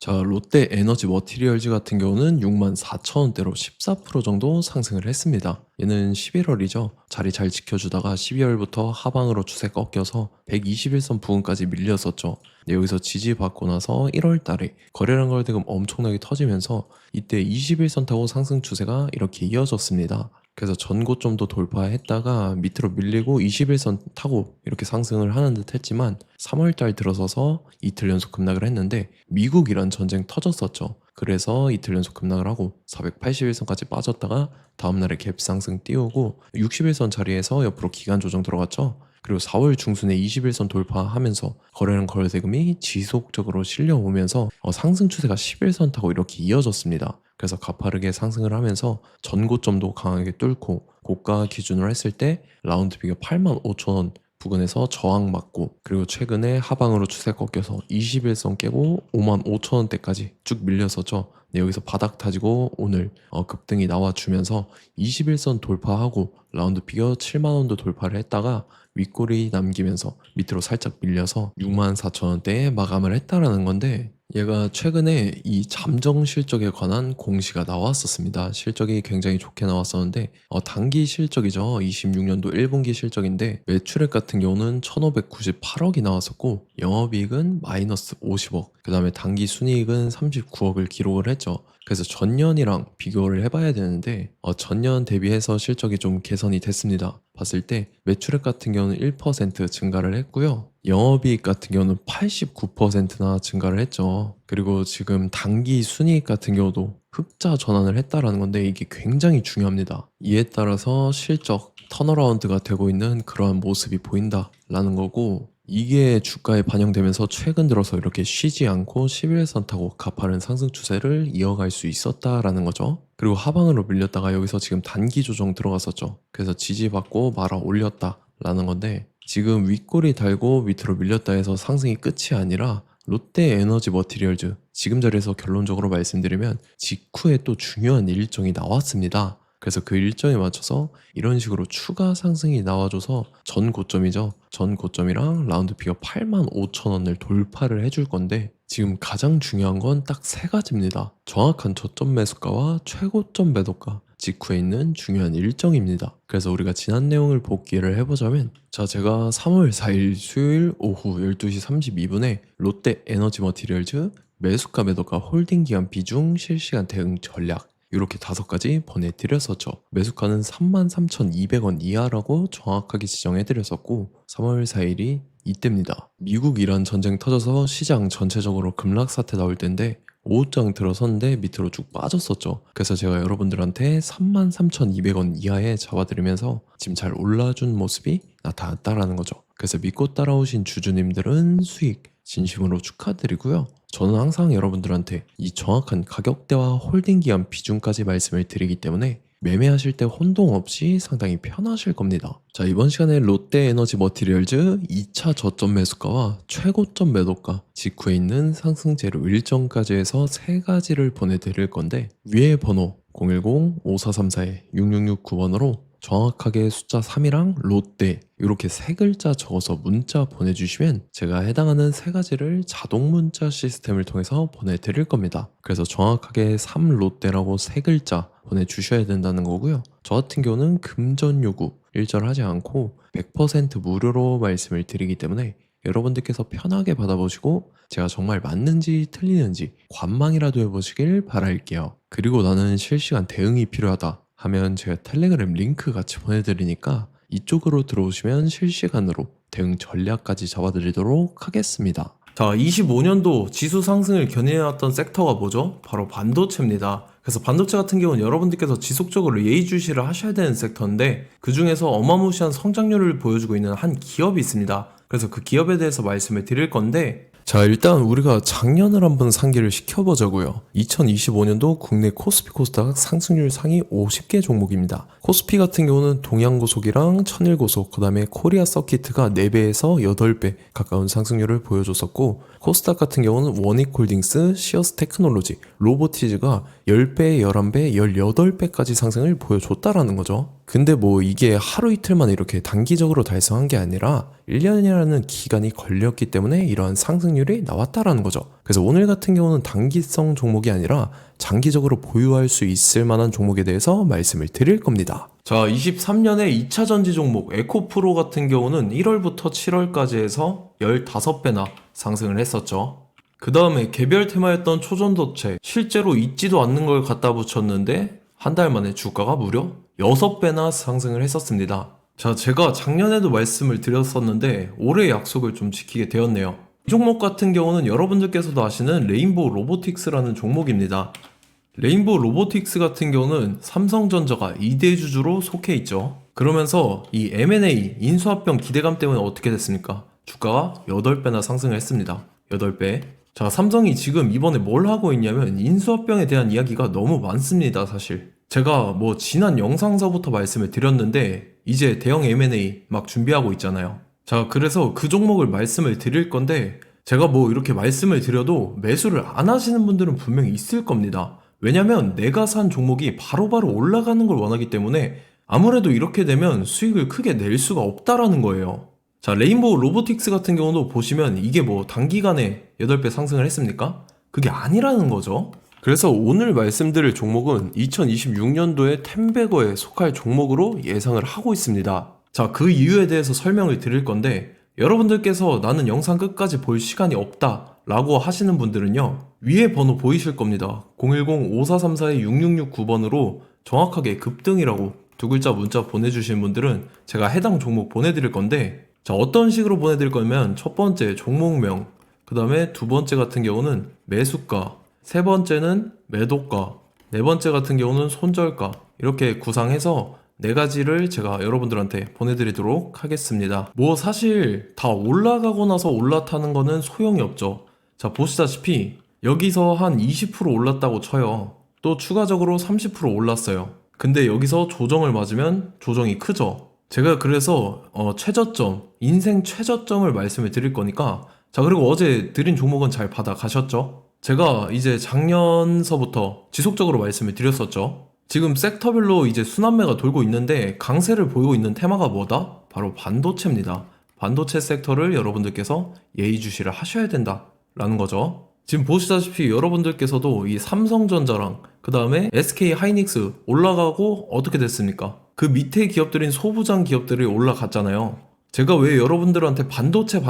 자, 롯데 에너지 머티리얼즈 같은 경우는 64,000원대로 14% 정도 상승을 했습니다. 얘는 11월이죠. 자리 잘 지켜주다가 12월부터 하방으로 추세 꺾여서 121선 부근까지 밀렸었죠. 네, 여기서 지지받고 나서 1월 달에 거래량 거래대금 엄청나게 터지면서 이때 21선 타고 상승 추세가 이렇게 이어졌습니다. 그래서 전고점도 돌파했다가 밑으로 밀리고 21선 타고 이렇게 상승을 하는 듯 했지만 3월달 들어서서 이틀 연속 급락을 했는데 미국이란 전쟁 터졌었죠. 그래서 이틀 연속 급락을 하고 481선까지 빠졌다가 다음날에 갭 상승 띄우고 61선 자리에서 옆으로 기간 조정 들어갔죠. 그리고 4월 중순에 21선 돌파하면서 거래량 거래대금이 지속적으로 실려오면서 상승 추세가 11선 타고 이렇게 이어졌습니다. 그래서 가파르게 상승을 하면서 전고점도 강하게 뚫고 고가 기준으로 했을 때 라운드 비가 85,000원 부근에서 저항 맞고, 그리고 최근에 하방으로 추세 꺾여서 21선 깨고 55,000원대까지 쭉 밀렸었죠. 네, 여기서 바닥 다지고 오늘 급등이 나와주면서 21선 돌파하고 라운드 비겨 7만원도 돌파를 했다가 윗골이 남기면서 밑으로 살짝 밀려서 64,000원대에 마감을 했다라는 건데, 얘가 최근에 이 잠정 실적에 관한 공시가 나왔었습니다. 실적이 굉장히 좋게 나왔었는데 단기 실적이죠. 26년도 1분기 실적인데 매출액 같은 경우는 1,598억이 나왔었고 영업이익은 마이너스 50억, 그 다음에 단기 순이익은 39억을 기록을 했죠. 그래서 전년이랑 비교를 해봐야 되는데 전년 대비해서 실적이 좀 개선이 됐습니다. 봤을 때 매출액 같은 경우는 1% 증가를 했고요. 영업이익 같은 경우는 89%나 증가를 했죠. 그리고 지금 단기 순이익 같은 경우도 흑자 전환을 했다라는 건데 이게 굉장히 중요합니다. 이에 따라서 실적 턴어라운드가 되고 있는 그러한 모습이 보인다라는 거고, 이게 주가에 반영되면서 최근 들어서 이렇게 쉬지 않고 11선 타고 가파른 상승 추세를 이어갈 수 있었다라는 거죠. 그리고 하방으로 밀렸다가 여기서 지금 단기 조정 들어갔었죠. 그래서 지지받고 말아 올렸다라는 건데, 지금 윗골이 달고 밑으로 밀렸다 해서 상승이 끝이 아니라 롯데 에너지 머티리얼즈, 지금 자리에서 결론적으로 말씀드리면 직후에 또 중요한 일정이 나왔습니다. 그래서 그 일정에 맞춰서 이런 식으로 추가 상승이 나와줘서 전 고점이죠. 전 고점이랑 라운드 피어 85,000원을 돌파를 해줄 건데, 지금 가장 중요한 건 딱 세 가지입니다. 정확한 저점 매수가와 최고점 매도가, 직후에 있는 중요한 일정입니다. 그래서 우리가 지난 내용을 복기를 해보자면, 자, 제가 3월 4일 수요일 오후 12시 32분에 롯데 에너지 머티리얼즈 매수가 매도가 홀딩 기간 비중 실시간 대응 전략 이렇게 5가지 보내드렸었죠. 매수가는 33,200원 이하라고 정확하게 지정해드렸었고 3월 4일이 이때입니다. 미국 이란 전쟁 터져서 시장 전체적으로 급락 사태 나올 때인데 오후장 들어섰는데 밑으로 쭉 빠졌었죠. 그래서 제가 여러분들한테 33,200원 이하에 잡아드리면서 지금 잘 올라준 모습이 나타났다라는 거죠. 그래서 믿고 따라오신 주주님들은 수익 진심으로 축하드리고요. 저는 항상 여러분들한테 이 정확한 가격대와 홀딩 기간 비중까지 말씀을 드리기 때문에 매매하실 때 혼동 없이 상당히 편하실 겁니다. 자, 이번 시간에 롯데 에너지 머티리얼즈 2차 저점 매수가와 최고점 매도가, 직후에 있는 상승 재료 일정까지 해서 3가지를 보내드릴 건데, 위에 번호 010-5434-6669번으로 정확하게 숫자 3이랑 롯데 이렇게 3글자 적어서 문자 보내주시면 제가 해당하는 3가지를 자동 문자 시스템을 통해서 보내드릴 겁니다. 그래서 정확하게 3 롯데라고 3글자 보내주셔야 된다는 거고요. 저 같은 경우는 금전 요구 일절하지 않고 100% 무료로 말씀을 드리기 때문에 여러분들께서 편하게 받아보시고 제가 정말 맞는지 틀리는지 관망이라도 해보시길 바랄게요. 그리고 나는 실시간 대응이 필요하다 하면 제가 텔레그램 링크 같이 보내드리니까 이쪽으로 들어오시면 실시간으로 대응 전략까지 잡아드리도록 하겠습니다. 자, 25년도 지수 상승을 견인해왔던 섹터가 뭐죠? 바로 반도체입니다. 그래서 반도체 같은 경우는 여러분들께서 지속적으로 예의주시를 하셔야 되는 섹터인데, 그 중에서 어마무시한 성장률을 보여주고 있는 한 기업이 있습니다. 그래서 그 기업에 대해서 말씀을 드릴 건데, 자, 일단 우리가 작년을 한번 상기를 시켜보자고요. 2025년도 국내 코스피 코스닥 상승률 상위 50개 종목입니다. 코스피 같은 경우는 동양고속이랑 천일고속, 그 다음에 코리아 서키트가 4배에서 8배 가까운 상승률을 보여줬었고, 코스닥 같은 경우는 원익홀딩스, 시어스 테크놀로지, 로보티즈가 10배, 11배, 18배까지 상승을 보여줬다라는 거죠. 근데 뭐 이게 하루 이틀 만에 이렇게 단기적으로 달성한 게 아니라 1년이라는 기간이 걸렸기 때문에 이러한 상승률이 나왔다라는 거죠. 그래서 오늘 같은 경우는 단기성 종목이 아니라 장기적으로 보유할 수 있을 만한 종목에 대해서 말씀을 드릴 겁니다. 자, 23년에 2차 전지 종목 에코프로 같은 경우는 1월부터 7월까지 해서 15배나 상승을 했었죠. 그 다음에 개별 테마였던 초전도체, 실제로 있지도 않는 걸 갖다 붙였는데 한 달 만에 주가가 무려 6배나 상승을 했었습니다. 자, 제가 작년에도 말씀을 드렸었는데 올해 약속을 좀 지키게 되었네요. 이 종목 같은 경우는 여러분들께서도 아시는 레인보우 로보틱스라는 종목입니다. 레인보우 로보틱스 같은 경우는 삼성전자가 2대 주주로 속해 있죠. 그러면서 이 M&A 인수합병 기대감 때문에 어떻게 됐습니까? 주가가 8배나 상승을 했습니다. 8배. 자, 삼성이 지금 이번에 뭘 하고 있냐면 인수합병에 대한 이야기가 너무 많습니다, 사실. 제가 뭐 지난 영상서부터 말씀을 드렸는데 이제 대형 M&A 막 준비하고 있잖아요. 자, 그래서 그 종목을 말씀을 드릴 건데 제가 뭐 이렇게 말씀을 드려도 매수를 안 하시는 분들은 분명히 있을 겁니다. 왜냐면 내가 산 종목이 바로바로 올라가는 걸 원하기 때문에 아무래도 이렇게 되면 수익을 크게 낼 수가 없다라는 거예요. 자, 레인보우 로보틱스 같은 경우도 보시면 이게 뭐 단기간에 8배 상승을 했습니까? 그게 아니라는 거죠. 그래서 오늘 말씀드릴 종목은 2026년도에 텐베거에 속할 종목으로 예상을 하고 있습니다. 자, 그 이유에 대해서 설명을 드릴 건데 여러분들께서 나는 영상 끝까지 볼 시간이 없다 라고 하시는 분들은요, 위에 번호 보이실 겁니다. 010-5434-6669번으로 정확하게 급등이라고 두 글자 문자 보내주신 분들은 제가 해당 종목 보내드릴 건데, 자, 어떤 식으로 보내드릴 거냐면 첫 번째 종목명, 그 다음에 두 번째 같은 경우는 매수가, 세 번째는 매도가, 네 번째 같은 경우는 손절가, 이렇게 구상해서 네 가지를 제가 여러분들한테 보내드리도록 하겠습니다. 뭐 사실 다 올라가고 나서 올라타는 거는 소용이 없죠. 자, 보시다시피 여기서 한 20% 올랐다고 쳐요. 또 추가적으로 30% 올랐어요. 근데 여기서 조정을 맞으면 조정이 크죠. 제가 그래서 최저점, 인생 최저점을 말씀을 드릴 거니까, 자, 그리고 어제 드린 종목은 잘 받아가셨죠? 제가 이제 작년서부터 지속적으로 말씀을 드렸었죠. 지금 섹터별로 이제 순환매가 돌고 있는데 강세를 보이고 있는 테마가 뭐다? 바로 반도체입니다. 반도체 섹터를 여러분들께서 예의주시를 하셔야 된다라는 거죠. 지금 보시다시피 여러분들께서도 이 삼성전자랑 그 다음에 SK 하이닉스 올라가고 어떻게 됐습니까? 그 밑에 기업들인 소부장 기업들이 올라갔잖아요. 제가 왜 여러분들한테 반도체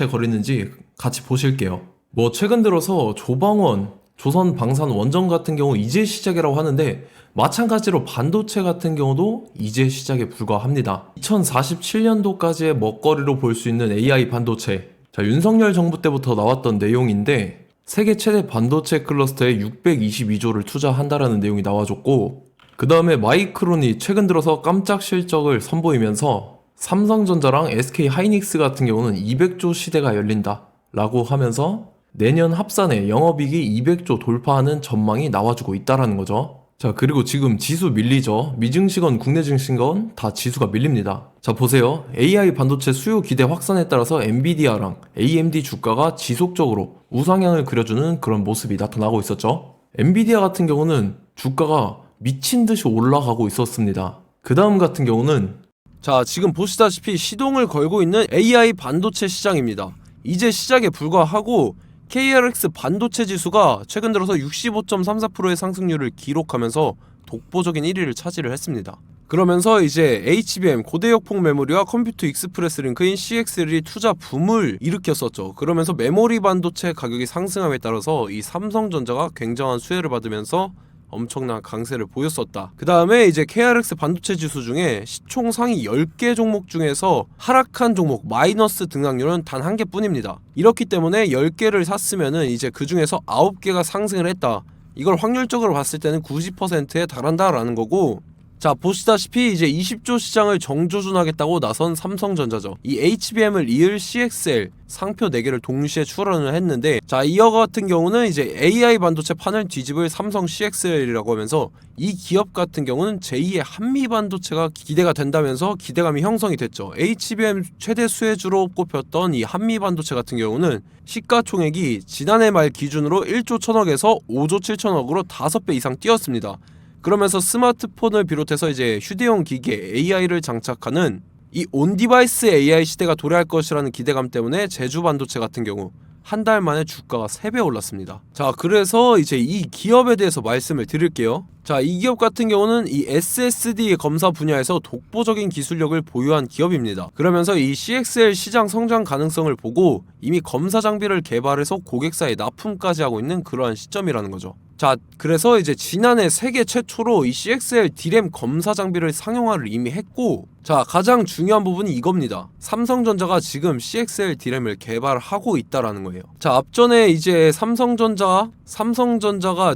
거리는지 같이 보실게요. 뭐 최근 들어서 조방원, 조선방산원전 같은 경우 이제 시작이라고 하는데 마찬가지로 반도체 같은 경우도 이제 시작에 불과합니다. 2047년도까지의 먹거리로 볼 수 있는 AI 반도체. 자, 윤석열 정부 때부터 나왔던 내용인데 세계 최대 반도체 클러스터에 622조를 투자한다라는 내용이 나와줬고, 그 다음에 마이크론이 최근 들어서 깜짝 실적을 선보이면서 삼성전자랑 SK 하이닉스 같은 경우는 200조 시대가 열린다 라고 하면서 내년 합산에 영업이익이 200조 돌파하는 전망이 나와주고 있다라는 거죠. 자, 그리고 지금 지수 밀리죠. 미증시건 국내 증시건 다 지수가 밀립니다. 자, 보세요. AI 반도체 수요 기대 확산에 따라서 엔비디아랑 AMD 주가가 지속적으로 우상향을 그려주는 그런 모습이 나타나고 있었죠. 엔비디아 같은 경우는 주가가 미친 듯이 올라가고 있었습니다. 그 다음 같은 경우는, 자, 지금 보시다시피 시동을 걸고 있는 AI 반도체 시장입니다. 이제 시작에 불과하고 KRX 반도체 지수가 최근 들어서 65.34%의 상승률을 기록하면서 독보적인 1위를 차지를 했습니다. 그러면서 이제 HBM 고대역폭 메모리와 컴퓨터 익스프레스 링크인 CXL이 투자 붐을 일으켰었죠. 그러면서 메모리 반도체 가격이 상승함에 따라서 이 삼성전자가 굉장한 수혜를 받으면서 엄청난 강세를 보였었다. 그 다음에 이제 KRX 반도체 지수 중에 시총 상위 10개 종목 중에서 하락한 종목 마이너스 등락률은 단 1개 뿐입니다. 이렇기 때문에 10개를 샀으면은 이제 그 중에서 9개가 상승을 했다. 이걸 확률적으로 봤을 때는 90%에 달한다라는 거고, 자, 보시다시피 이제 20조 시장을 정조준하겠다고 나선 삼성전자죠. 이 HBM을 이을 CXL 상표 4개를 동시에 출원을 했는데, 자, 이어 같은 경우는 이제 AI 반도체 판을 뒤집을 삼성 CXL이라고 하면서 이 기업 같은 경우는 제2의 한미 반도체가 기대가 된다면서 기대감이 형성이 됐죠. HBM 최대 수혜주로 꼽혔던 이 한미 반도체 같은 경우는 시가총액이 지난해 말 기준으로 1조 1000억에서 5조 7천억으로 5배 이상 뛰었습니다. 그러면서 스마트폰을 비롯해서 이제 휴대용 기기에 AI를 장착하는 이 온디바이스 AI 시대가 도래할 것이라는 기대감 때문에 제주 반도체 같은 경우 한 달 만에 주가가 3배 올랐습니다. 자, 그래서 이제 이 기업에 대해서 말씀을 드릴게요. 자, 이 기업 같은 경우는 이 SSD 검사 분야에서 독보적인 기술력을 보유한 기업입니다. 그러면서 이 CXL 시장 성장 가능성을 보고 이미 검사 장비를 개발해서 고객사에 납품까지 하고 있는 그러한 시점이라는 거죠. 자, 그래서 이제 지난해 세계 최초로 이 CXL D램 검사 장비를 상용화를 이미 했고, 자, 가장 중요한 부분이 이겁니다. 삼성전자가 지금 CXL D램을 개발하고 있다라는 거예요. 자, 앞전에 이제 삼성전자가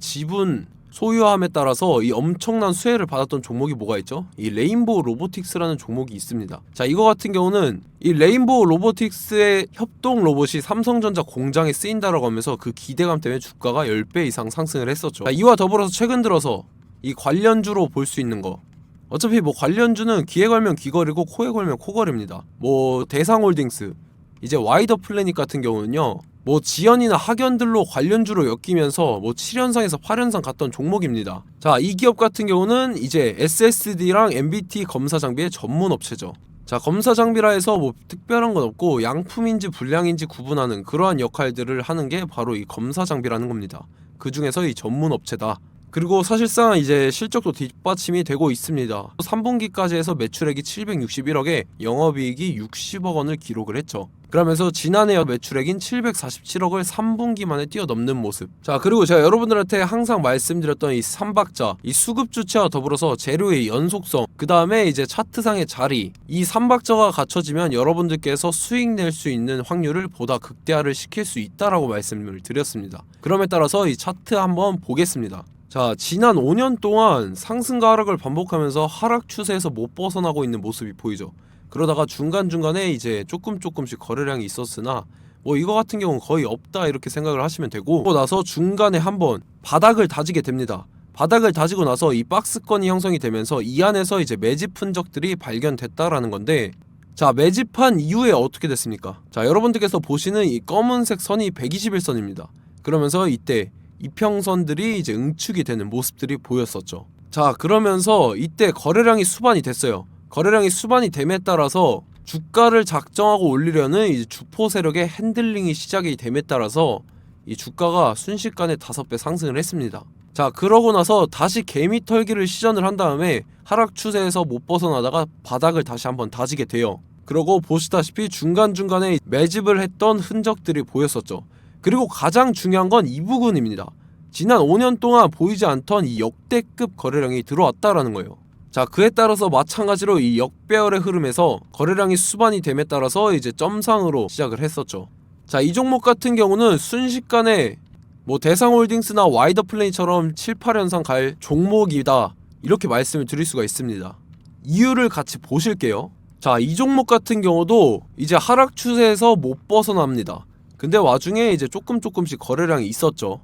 지분 소유함에 따라서 이 엄청난 수혜를 받았던 종목이 뭐가 있죠? 이 레인보우 로보틱스라는 종목이 있습니다. 자, 이거 같은 경우는 이 레인보우 로보틱스의 협동 로봇이 삼성전자 공장에 쓰인다라고 하면서 그 기대감 때문에 주가가 10배 이상 상승을 했었죠. 자, 이와 더불어서 최근 들어서 이 관련주로 볼 수 있는 거, 어차피 뭐 관련주는 귀에 걸면 귀걸이고 코에 걸면 코걸입니다. 뭐 대상홀딩스, 이제 와이더 플래닛 같은 경우는요, 뭐 지연이나 학연들로 관련주로 엮이면서 뭐 7연상에서 8연상 갔던 종목입니다. 자, 이 기업 같은 경우는 이제 SSD랑 MBT 검사 장비의 전문 업체죠. 자, 검사 장비라 해서 뭐 특별한 건 없고 양품인지 불량인지 구분하는 그러한 역할들을 하는 게 바로 이 검사 장비라는 겁니다. 그 중에서 이 전문 업체다. 그리고 사실상 이제 실적도 뒷받침이 되고 있습니다. 3분기까지 해서 매출액이 761억에 영업이익이 60억 원을 기록을 했죠. 그러면서 지난해 매출액인 747억을 3분기 만에 뛰어넘는 모습. 자, 그리고 제가 여러분들한테 항상 말씀드렸던 이 3박자, 이 수급 주체와 더불어서 재료의 연속성, 그 다음에 이제 차트상의 자리, 이 3박자가 갖춰지면 여러분들께서 수익 낼 수 있는 확률을 보다 극대화를 시킬 수 있다라고 말씀을 드렸습니다. 그럼에 따라서 이 차트 한번 보겠습니다. 자, 지난 5년 동안 상승과 하락을 반복하면서 하락 추세에서 못 벗어나고 있는 모습이 보이죠. 그러다가 중간중간에 이제 조금씩 거래량이 있었으나 뭐 이거 같은 경우는 거의 없다 이렇게 생각을 하시면 되고, 그러고 나서 중간에 한번 바닥을 다지게 됩니다. 바닥을 다지고 나서 이 박스권이 형성이 되면서 이 안에서 이제 매집 흔적들이 발견됐다라는 건데, 자, 매집한 이후에 어떻게 됐습니까? 자, 여러분들께서 보시는 이 검은색 선이 121선입니다. 그러면서 이때 이평선들이 이제 응축이 되는 모습들이 보였었죠. 자, 그러면서 이때 거래량이 수반이 됐어요. 거래량이 수반이 됨에 따라서 주가를 작정하고 올리려는 이제 주포 세력의 핸들링이 시작이 됨에 따라서 이 주가가 순식간에 5배 상승을 했습니다. 자, 그러고 나서 다시 개미 털기를 시전을 한 다음에 하락 추세에서 못 벗어나다가 바닥을 다시 한번 다지게 돼요. 그러고 보시다시피 중간중간에 매집을 했던 흔적들이 보였었죠. 그리고 가장 중요한 건 이 부분입니다. 지난 5년 동안 보이지 않던 이 역대급 거래량이 들어왔다라는 거예요. 자, 그에 따라서 마찬가지로 이 역배열의 흐름에서 거래량이 수반이 됨에 따라서 이제 점상으로 시작을 했었죠. 자, 이 종목 같은 경우는 순식간에 뭐 대상홀딩스나 와이더 플레이처럼 7, 8연상 갈 종목이다 이렇게 말씀을 드릴 수가 있습니다. 이유를 같이 보실게요. 자, 이 종목 같은 경우도 이제 하락 추세에서 못 벗어납니다. 근데 와중에 이제 조금씩 거래량이 있었죠.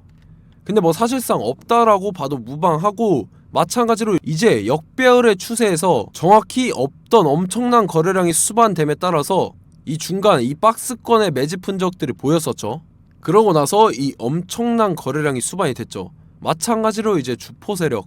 근데 뭐 사실상 없다라고 봐도 무방하고, 마찬가지로 이제 역배열의 추세에서 정확히 없던 엄청난 거래량이 수반됨에 따라서 이 중간 이 박스권의 매집 흔적들이 보였었죠. 그러고 나서 이 엄청난 거래량이 수반이 됐죠. 마찬가지로 이제 주포 세력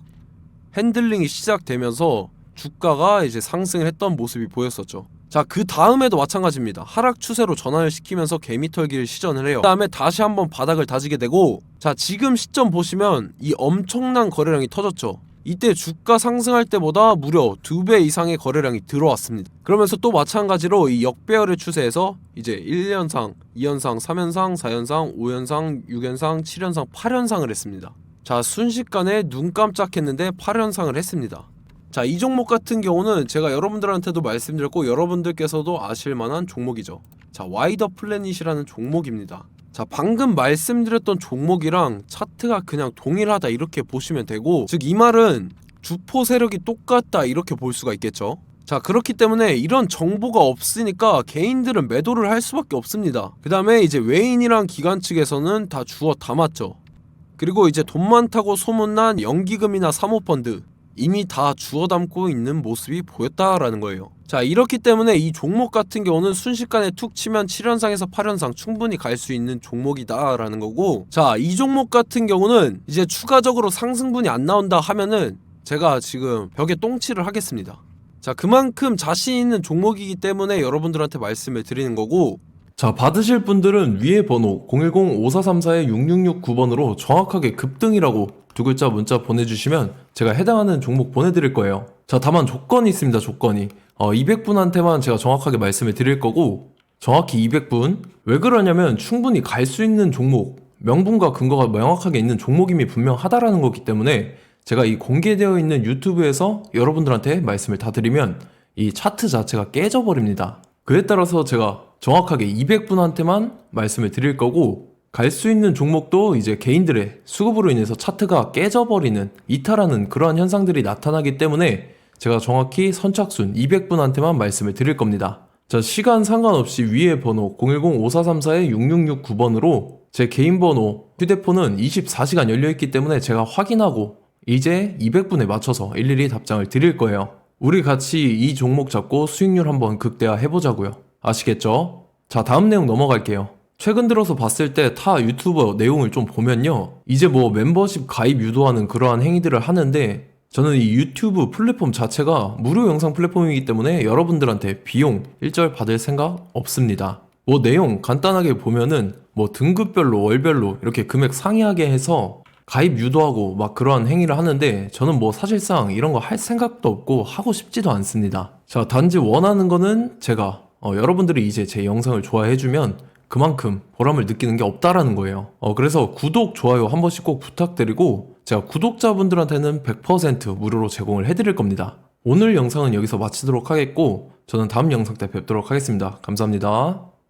핸들링이 시작되면서 주가가 이제 상승을 했던 모습이 보였었죠. 자, 그 다음에도 마찬가지입니다. 하락 추세로 전환을 시키면서 개미털기를 시전을 해요. 그 다음에 다시 한번 바닥을 다지게 되고, 자, 지금 시점 보시면 이 엄청난 거래량이 터졌죠. 이때 주가 상승할 때보다 무려 2배 이상의 거래량이 들어왔습니다. 그러면서 또 마찬가지로 이 역배열의 추세에서 이제 1연상, 2연상, 3연상, 4연상, 5연상, 6연상, 7연상, 8연상을 했습니다. 자, 순식간에 눈 깜짝했는데 8연상을 했습니다. 자, 이 종목 같은 경우는 제가 여러분들한테도 말씀드렸고 여러분들께서도 아실만한 종목이죠. 자, 와이더 플래닛이라는 종목입니다. 자, 방금 말씀드렸던 종목이랑 차트가 그냥 동일하다 이렇게 보시면 되고, 즉 이 말은 주포 세력이 똑같다 이렇게 볼 수가 있겠죠. 자, 그렇기 때문에 이런 정보가 없으니까 개인들은 매도를 할 수밖에 없습니다. 그 다음에 이제 외인이랑 기관 측에서는 다 주워 담았죠. 그리고 이제 돈 많다고 소문난 연기금이나 사모펀드 이미 다 주워 담고 있는 모습이 보였다라는 거예요. 자, 이렇기 때문에 이 종목 같은 경우는 순식간에 툭 치면 7연상에서 8연상 충분히 갈 수 있는 종목이다 라는 거고, 자, 이 종목 같은 경우는 이제 추가적으로 상승분이 안 나온다 하면은 제가 지금 벽에 똥칠을 하겠습니다. 자, 그만큼 자신 있는 종목이기 때문에 여러분들한테 말씀을 드리는 거고, 자, 받으실 분들은 위에 번호 010-5434-6669번으로 정확하게 급등이라고 두 글자 문자 보내주시면 제가 해당하는 종목 보내드릴 거예요. 자, 다만 조건이 있습니다. 조건이 200분한테만 제가 정확하게 말씀을 드릴 거고, 정확히 200분. 왜 그러냐면 충분히 갈 수 있는 종목, 명분과 근거가 명확하게 있는 종목임이 분명하다라는 거기 때문에 제가 이 공개되어 있는 유튜브에서 여러분들한테 말씀을 다 드리면 이 차트 자체가 깨져버립니다. 그에 따라서 제가 정확하게 200분한테만 말씀을 드릴 거고, 갈 수 있는 종목도 이제 개인들의 수급으로 인해서 차트가 깨져버리는, 이탈하는 그러한 현상들이 나타나기 때문에 제가 정확히 선착순 200분한테만 말씀을 드릴 겁니다. 자, 시간 상관없이 위에 번호 010-5434-6669번으로 제 개인 번호, 휴대폰은 24시간 열려있기 때문에 제가 확인하고 이제 200분에 맞춰서 일일이 답장을 드릴 거예요. 우리 같이 이 종목 잡고 수익률 한번 극대화 해보자고요. 아시겠죠? 자, 다음 내용 넘어갈게요. 최근 들어서 봤을 때 타 유튜버 내용을 좀 보면요, 이제 뭐 멤버십 가입 유도하는 그러한 행위들을 하는데, 저는 이 유튜브 플랫폼 자체가 무료 영상 플랫폼이기 때문에 여러분들한테 비용 일절 받을 생각 없습니다. 뭐 내용 간단하게 보면은 뭐 등급별로 월별로 이렇게 금액 상이하게 해서 가입 유도하고 막 그러한 행위를 하는데, 저는 뭐 사실상 이런 거 할 생각도 없고 하고 싶지도 않습니다. 자, 단지 원하는 거는 제가 여러분들이 이제 제 영상을 좋아해주면 그만큼 보람을 느끼는 게 없다라는 거예요. 그래서 구독, 좋아요 한 번씩 꼭 부탁드리고, 제가 구독자분들한테는 100% 무료로 제공을 해드릴 겁니다. 오늘 영상은 여기서 마치도록 하겠고, 저는 다음 영상 때 뵙도록 하겠습니다. 감사합니다.